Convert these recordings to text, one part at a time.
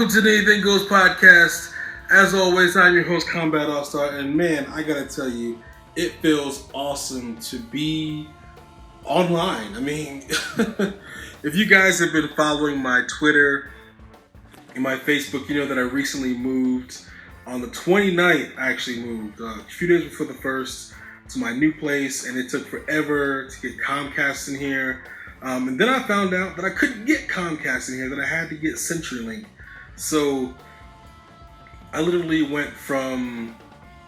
Welcome to the Anything Goes podcast. As always, I'm your host, Kombat AllStar, and man, I gotta tell you, it feels awesome to be online. I mean, if you guys have been following my Twitter and my Facebook, you know that I recently moved. On the 29th, I actually moved, a few days before the 1st, to my new place, and it took forever to get Comcast in here. And then I found out that I couldn't get Comcast in here, that I had to get CenturyLink. So I literally went from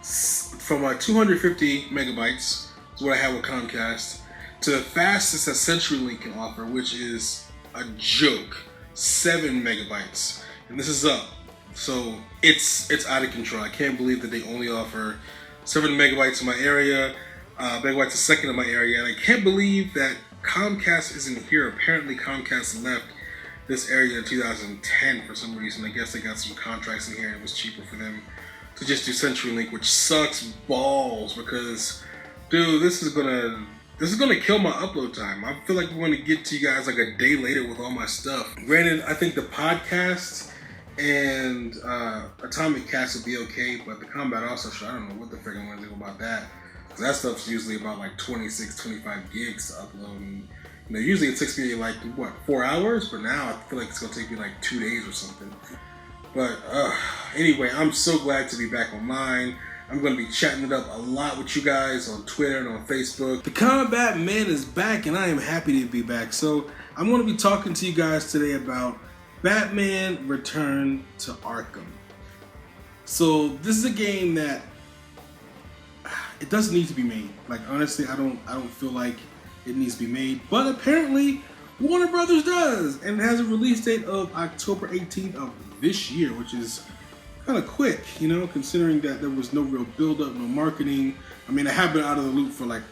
250 megabytes, is what I have with Comcast, to the fastest that CenturyLink can offer, which is a joke, 7 megabytes. And this is up. So it's out of control. I can't believe that they only offer 7 megabytes in my area, megabytes a second in my area, and I can't believe that Comcast isn't here. Apparently Comcast left this area in 2010 for some reason. I guess they got some contracts in here and it was cheaper for them to just do CenturyLink, which sucks balls because, dude, this is gonna kill my upload time. I feel like we're gonna get to you guys like a day later with all my stuff. Granted, I think the podcast and Atomic Cast will be okay, but the Kombat AllStar show, I don't know what the frick I'm gonna do about that. That stuff's usually about like 26, 25 gigs to upload. And, you know, usually it takes me like, 4 hours? But now I feel like it's gonna take me like 2 days or something. But anyway, I'm so glad to be back online. I'm gonna be chatting it up a lot with you guys on Twitter and on Facebook. The Combat Man is back and I am happy to be back. So I'm gonna be talking to you guys today about Batman Return to Arkham. So this is a game that it doesn't need to be made. Like, honestly, I don't feel like it needs to be made, but apparently Warner Brothers does, and it has a release date of October 18th of this year, which is kind of quick, you know, considering that there was no real build-up, no marketing. I mean, I have been out of the loop for like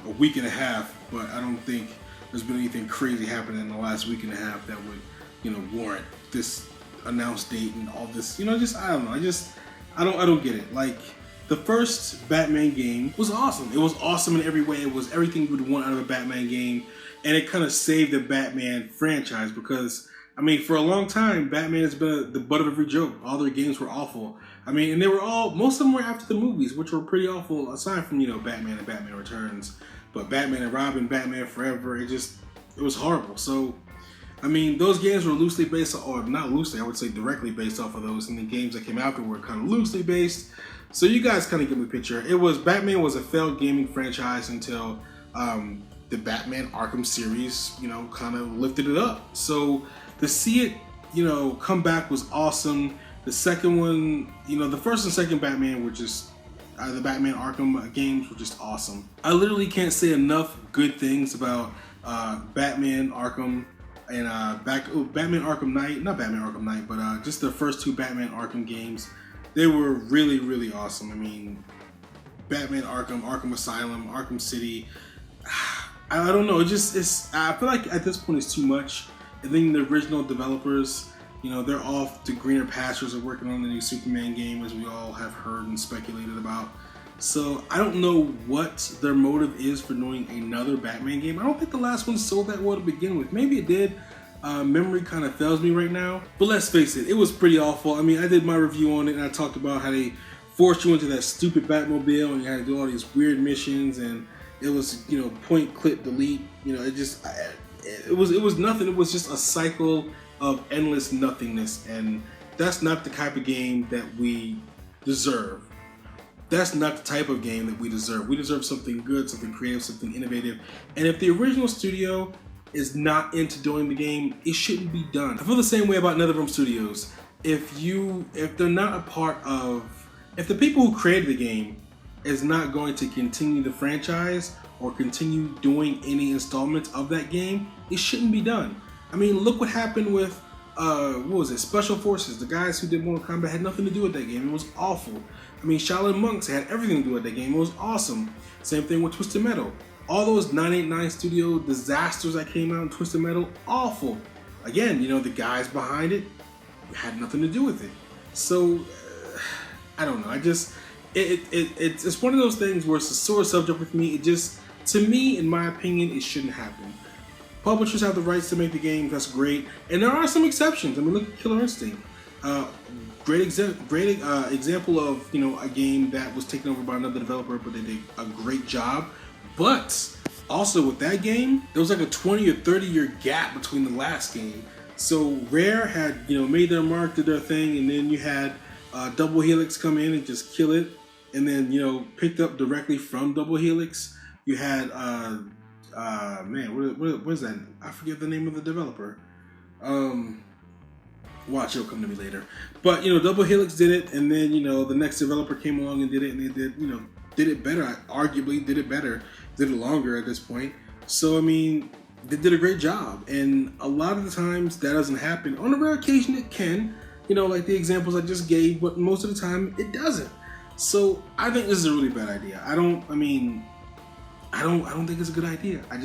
a week and a half, but I don't think there's been anything crazy happening in the last week and a half that would, you know, warrant this announced date and all this. You know, I don't know. I don't get it. Like, the first Batman game was awesome. It was awesome in every way. It was everything you would want out of a Batman game. And it kind of saved the Batman franchise because, I mean, for a long time, Batman has been the butt of every joke. All their games were awful. I mean, and they were most of them were after the movies, which were pretty awful, aside from, you know, Batman and Batman Returns. But Batman and Robin, Batman Forever, it was horrible. So, I mean, those games were loosely based, or not loosely, I would say directly based off of those. And the games that came after were kind of loosely based. So you guys kind of get the picture. Batman was a failed gaming franchise until the Batman Arkham series, you know, kind of lifted it up. So to see it, you know, come back was awesome. The second one, you know, the first and second Batman were just, the Batman Arkham games were just awesome. I literally can't say enough good things about Batman Arkham and Batman Arkham Knight, not Batman Arkham Knight, but just the first two Batman Arkham games. They were really, really awesome. I mean, Batman Arkham, Arkham Asylum, Arkham City. I don't know. I feel like at this point it's too much. I think the original developers, you know, they're off to greener pastures of working on the new Superman game, as we all have heard and speculated about. So I don't know what their motive is for doing another Batman game. I don't think the last one sold that well to begin with. Maybe it did. Memory kind of fails me right now, but let's face it, it was pretty awful. I mean, I did my review on it and I talked about how they forced you into that stupid Batmobile and you had to do all these weird missions and it was, you know, point, click, delete. You know, it was nothing. It was just a cycle of endless nothingness, and that's not the type of game that we deserve. That's not the type of game that we deserve. We deserve something good, something creative, something innovative. And if the original studio is not into doing the game, it shouldn't be done. I feel the same way about NetherRealm Studios. If they're not a part of, if the people who created the game is not going to continue the franchise or continue doing any installments of that game, it shouldn't be done. I mean, look what happened with, what was it, Special Forces. The guys who did Mortal Kombat had nothing to do with that game. It was awful. I mean, Shaolin Monks had everything to do with that game. It was awesome. Same thing with Twisted Metal. All those 989 Studio disasters that came out in Twisted Metal, awful. Again, you know, the guys behind it had nothing to do with it. So, I don't know. It's one of those things where it's a sore subject with me. To me, in my opinion, it shouldn't happen. Publishers have the rights to make the game, that's great. And there are some exceptions. I mean, look at Killer Instinct. Great example of a game that was taken over by another developer, but they did a great job. But also with that game, there was like a 20 or 30 year gap between the last game. So Rare had made their mark, did their thing, and then you had Double Helix come in and just kill it, and then picked up directly from Double Helix. You had what is that? I forget the name of the developer. Watch, it'll come to me later. But Double Helix did it, and then the next developer came along and did it, and they did it better. Arguably did it better, did it longer at this point. So I mean, they did a great job, and a lot of the times that doesn't happen. On a rare occasion, it can. Like the examples I just gave, but most of the time it doesn't. So I think this is a really bad idea. I don't think it's a good idea. I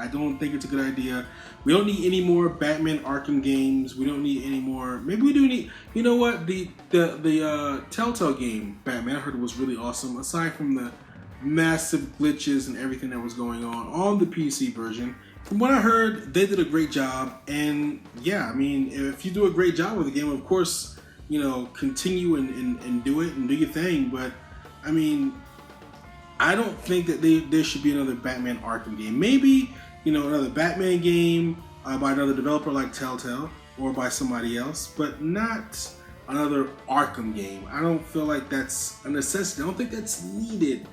don't think it's a good idea. We don't need any more Batman Arkham games. We don't need any more. Maybe we do need. You know what? The Telltale game Batman, I heard it was really awesome. Aside from the massive glitches and everything that was going on the PC version, from what I heard, they did a great job. And yeah, I mean, if you do a great job with the game, of course, continue and do it and do your thing. But I mean, I don't think that there should be another Batman Arkham game. Maybe, another Batman game by another developer like Telltale or by somebody else, but not another Arkham game. I don't feel like that's a necessity. I don't think that's needed.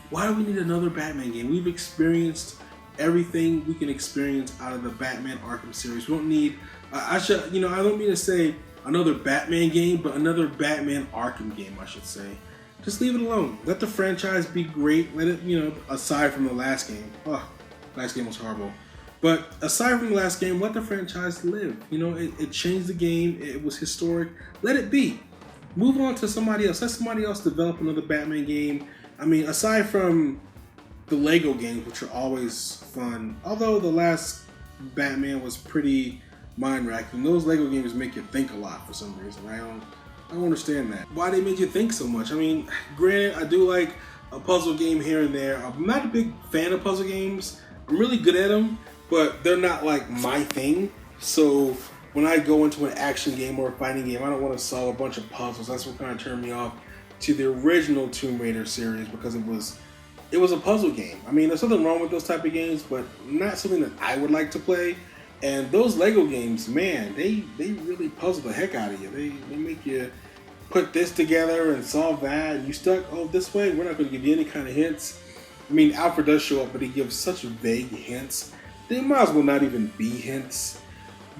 Why do we need another Batman game? We've experienced everything we can experience out of the Batman Arkham series. We don't need, I don't mean to say another Batman game, but another Batman Arkham game, I should say. Just leave it alone. Let the franchise be great. Let it, aside from the last game. Last game was horrible. But aside from the last game, let the franchise live. It changed the game. It was historic. Let it be. Move on to somebody else. Let somebody else develop another Batman game. I mean, aside from the Lego games, which are always fun. Although the last Batman was pretty mind-racking. Those Lego games make you think a lot for some reason. I don't understand that. Why they made you think so much? I mean, granted, I do like a puzzle game here and there. I'm not a big fan of puzzle games. I'm really good at them, but they're not like my thing. So when I go into an action game or a fighting game, I don't want to solve a bunch of puzzles. That's what kind of turned me off to the original Tomb Raider series, because it was a puzzle game. I mean, there's nothing wrong with those type of games, but not something that I would like to play. And those Lego games, man, they really puzzle the heck out of you. They make you put this together and solve that. And you stuck, this way, we're not going to give you any kind of hints. I mean, Alfred does show up, but he gives such vague hints. They might as well not even be hints.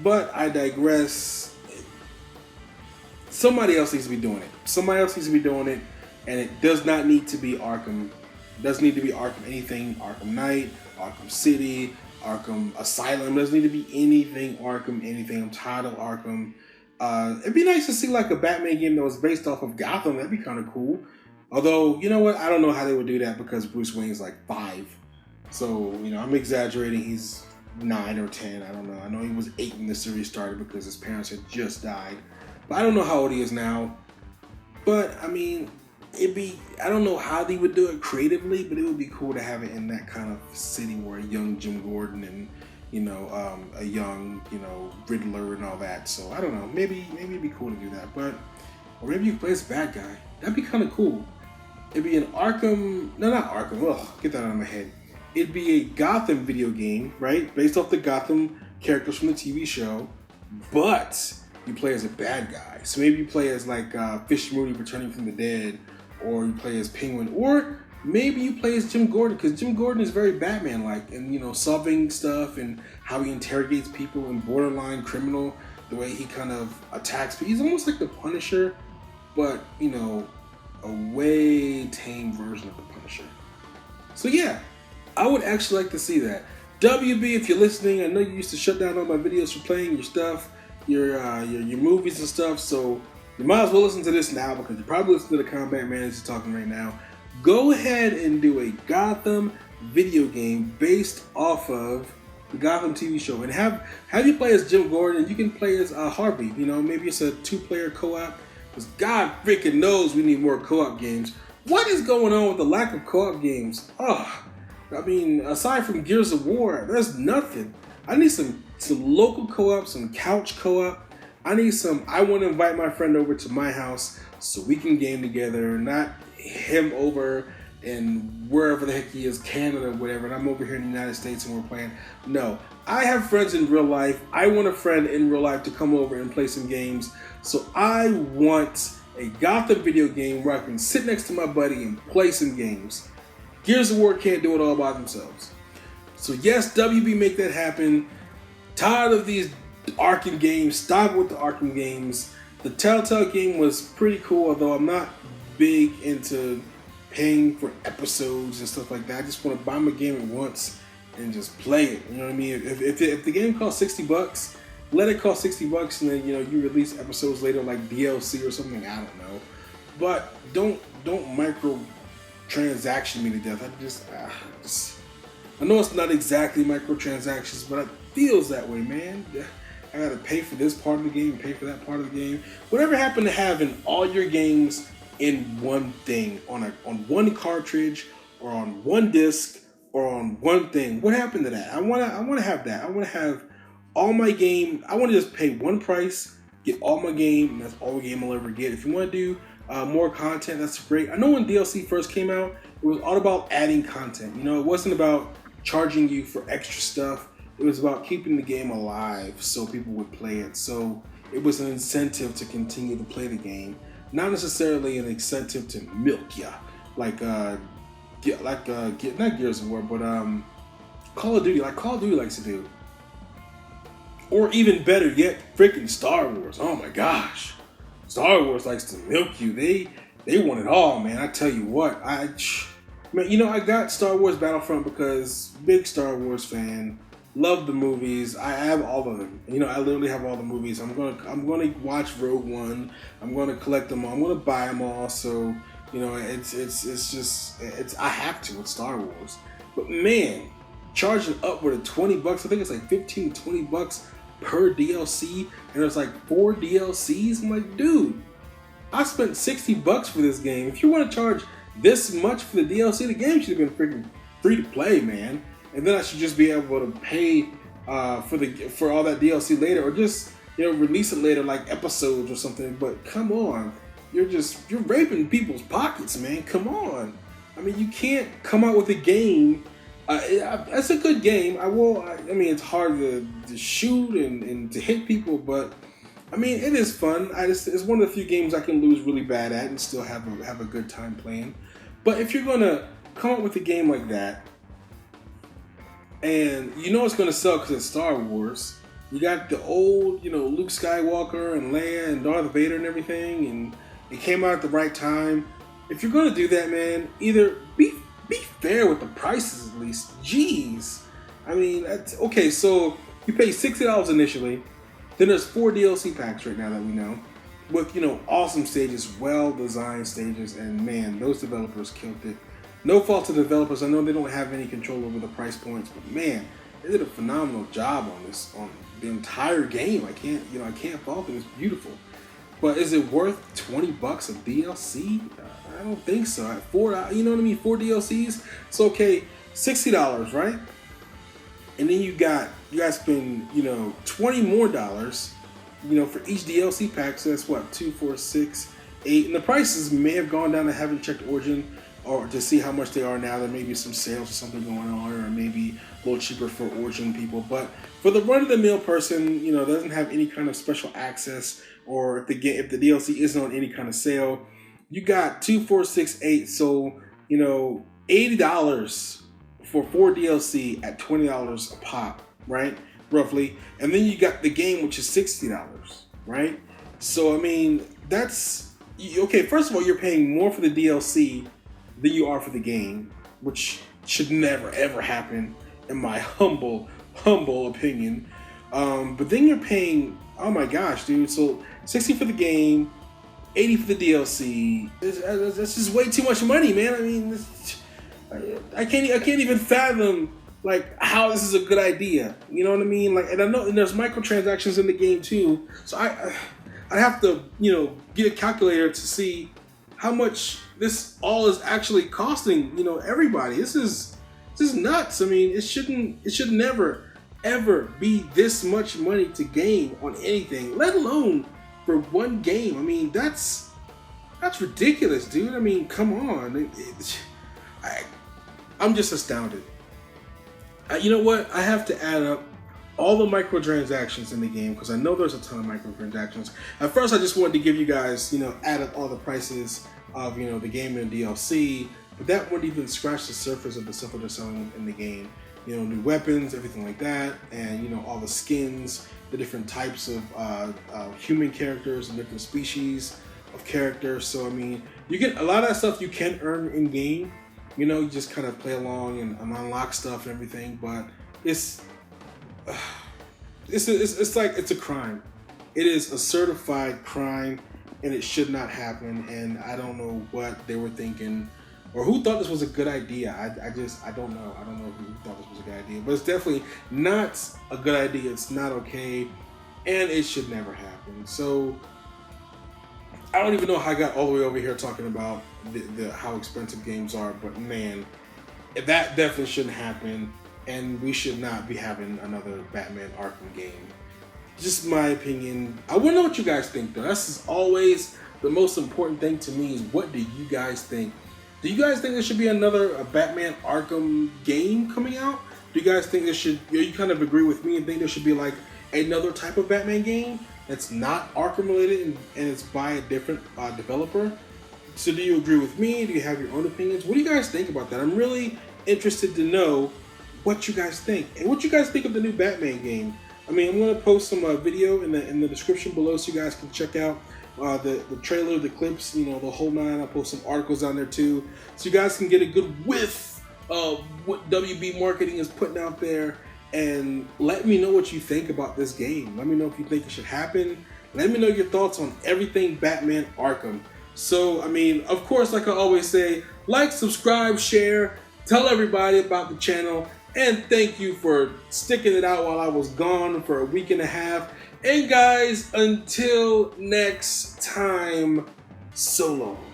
But I digress. Somebody else needs to be doing it. And it does not need to be Arkham. It doesn't need to be Arkham anything. Arkham Knight, Arkham City, Arkham Asylum. It doesn't need to be anything Arkham, anything. I'm tired of Arkham. It'd be nice to see like a Batman game that was based off of Gotham. That'd be kind of cool. Although, you know what? I don't know how they would do that, because Bruce Wayne's like 5. So, I'm exaggerating. He's 9 or 10. I don't know. I know he was 8 when the series started because his parents had just died. But I don't know how old he is now. But, I mean, I don't know how they would do it creatively, but it would be cool to have it in that kind of city where a young Jim Gordon and, a young, Riddler and all that. So, I don't know. Maybe it'd be cool to do that. Or maybe you play as a bad guy. That'd be kind of cool. It'd be an Arkham, no, not Arkham, get that out of my head. It'd be a Gotham video game, right? Based off the Gotham characters from the TV show, but you play as a bad guy. So maybe you play as like Fish Mooney returning from the dead, or you play as Penguin, or maybe you play as Jim Gordon, because Jim Gordon is very Batman-like, and solving stuff and how he interrogates people and borderline criminal, the way he kind of attacks people. He's almost like the Punisher, but a way tame version of the Punisher. So yeah, I would actually like to see that. WB, if you're listening, I know you used to shut down all my videos for playing your stuff, your movies and stuff, so you might as well listen to this now, because you're probably listening to the Combat Manager talking right now. Go ahead and do a Gotham video game based off of the Gotham TV show, and have you play as Jim Gordon. You can play as Harvey. Maybe it's a 2-player co-op, because God freaking knows we need more co-op games. What is going on with the lack of co-op games? I mean, aside from Gears of War, there's nothing. I need some local co-op, some couch co-op. I want to invite my friend over to my house so we can game together, not him over in wherever the heck he is, Canada or whatever, and I'm over here in the United States and we're playing. No, I have friends in real life. I want a friend in real life to come over and play some games. So I want a Gotham video game where I can sit next to my buddy and play some games. Gears of War can't do it all by themselves. So yes, WB, make that happen. Tired of these Arkham games. Stop with the Arkham games. The Telltale game was pretty cool, although I'm not big into paying for episodes and stuff like that. I just want to buy my game at once and just play it. You know what I mean? If the game costs $60, let it cost $60, and then you release episodes later like DLC or something. I don't know, but don't micro transaction me to death. I know it's not exactly microtransactions, but it feels that way, man. I gotta pay for this part of the game, pay for that part of the game. Whatever happened to having all your games in one thing, on one cartridge, or on one disc, or on one thing? What happened to that? I wanna have that. I wanna have all my game. I wanna just pay one price, get all my game, and that's all the game I'll ever get. If you wanna do more content, that's great. I know when DLC first came out, it was all about adding content. It wasn't about charging you for extra stuff. It was about keeping the game alive so people would play it. So it was an incentive to continue to play the game, not necessarily an incentive to milk ya, not Gears of War, but Call of Duty, like Call of Duty likes to do. Or even better yet, freaking Star Wars. Oh my gosh, Star Wars likes to milk you. They want it all, man. I tell you what, I got Star Wars Battlefront because big Star Wars fan. Love the movies. I have all of them. I literally have all the movies. I'm gonna watch Rogue One. I'm gonna collect them all. I'm gonna buy them all. So it's I have to with Star Wars. But man, charging upward of $20. I think it's like $15-$20 per DLC, and there's like 4 DLCs. I'm like, dude, I spent $60 for this game. If you want to charge this much for the DLC, the game should have been freaking free to play, man. And then I should just be able to pay for all that DLC later, or just release it later like episodes or something. But come on, you're raping people's pockets, man. Come on. I mean, you can't come out with a game. That's a good game. It's hard to shoot and to hit people, but I mean, it is fun. It's one of the few games I can lose really bad at and still have a good time playing. But if you're gonna come up with a game like that, and it's gonna sell because it's Star Wars, you got the old, Luke Skywalker and Leia and Darth Vader and everything, and it came out at the right time. If you're gonna do that, man, either be fair with the prices at least. Jeez, I mean, that's okay. So you pay $60 initially. Then there's 4 DLC packs right now that we know, with awesome stages, well-designed stages, and man, those developers killed it. No fault to the developers. I know they don't have any control over the price points, but man, they did a phenomenal job on the entire game. I can't fault them. It's beautiful. But is it worth $20 of DLC? I don't think so. At 4 DLCs. So okay, $60, right? And then you guys spend $20 more, for each DLC pack. So that's what, 2, 4, 6, 8. And the prices may have gone down. I haven't checked Origin or to see how much they are now. There may be some sales or something going on, or maybe a little cheaper for Origin people. But for the run-of-the-mill person, doesn't have any kind of special access, or if the DLC isn't on any kind of sale, you got 2, 4, 6, 8. So $80 for 4 DLC at $20 a pop, right? Roughly. And then you got the game, which is $60, right? So I mean, that's okay. First of all, you're paying more for the DLC than you are for the game, which should never ever happen in my humble opinion. But then you're paying, oh my gosh, dude, so $60 for the game, $80 for the DLC. That's just way too much money, man. I mean, I can't even fathom like how this is a good idea. You know what I mean? Like, and I know, and there's microtransactions in the game too. So I have to get a calculator to see how much this all is actually costing everybody. This is nuts. I mean, it should never ever be this much money to game on anything, let alone for one game. I mean, that's ridiculous, dude. I mean, come on. I'm just astounded. You know what? I have to add up all the microtransactions in the game because I know there's a ton of microtransactions. At first, I just wanted to give you guys, add up all the prices of, the game and DLC, but that wouldn't even scratch the surface of the stuff that they're selling in the game. New weapons, everything like that, and all the skins, the different types of human characters and different species of characters. So I mean, you get a lot of that stuff you can earn in game. You just kind of play along and unlock stuff and everything, but it's like it's a crime. It is a certified crime, and it should not happen. And I don't know what they were thinking, or who thought this was a good idea. I don't know. I don't know who thought this was a good idea, but it's definitely not a good idea. It's not okay, and it should never happen. So I don't even know how I got all the way over here talking about the how expensive games are, but man, that definitely shouldn't happen, and we should not be having another Batman Arkham game. Just my opinion. I want to know what you guys think, though. That's always the most important thing to me, is what do you guys think? Do you guys think there should be another Batman Arkham game coming out? Do you guys think there should, you kind of agree with me and think there should be like another type of Batman game that's not Arkham related and it's by a different developer? So do you agree with me? Do you have your own opinions? What do you guys think about that? I'm really interested to know what you guys think and what you guys think of the new Batman game. I mean, I'm going to post some video in the description below so you guys can check out the trailer, the clips, the whole nine. I'll post some articles on there too, so you guys can get a good whiff of what WB Marketing is putting out there. And let me know what you think about this game. Let me know if you think it should happen. Let me know your thoughts on everything Batman Arkham. So, I mean, of course, like I always say, like, subscribe, share, tell everybody about the channel, and thank you for sticking it out while I was gone for a week and a half. And guys, until next time, so long.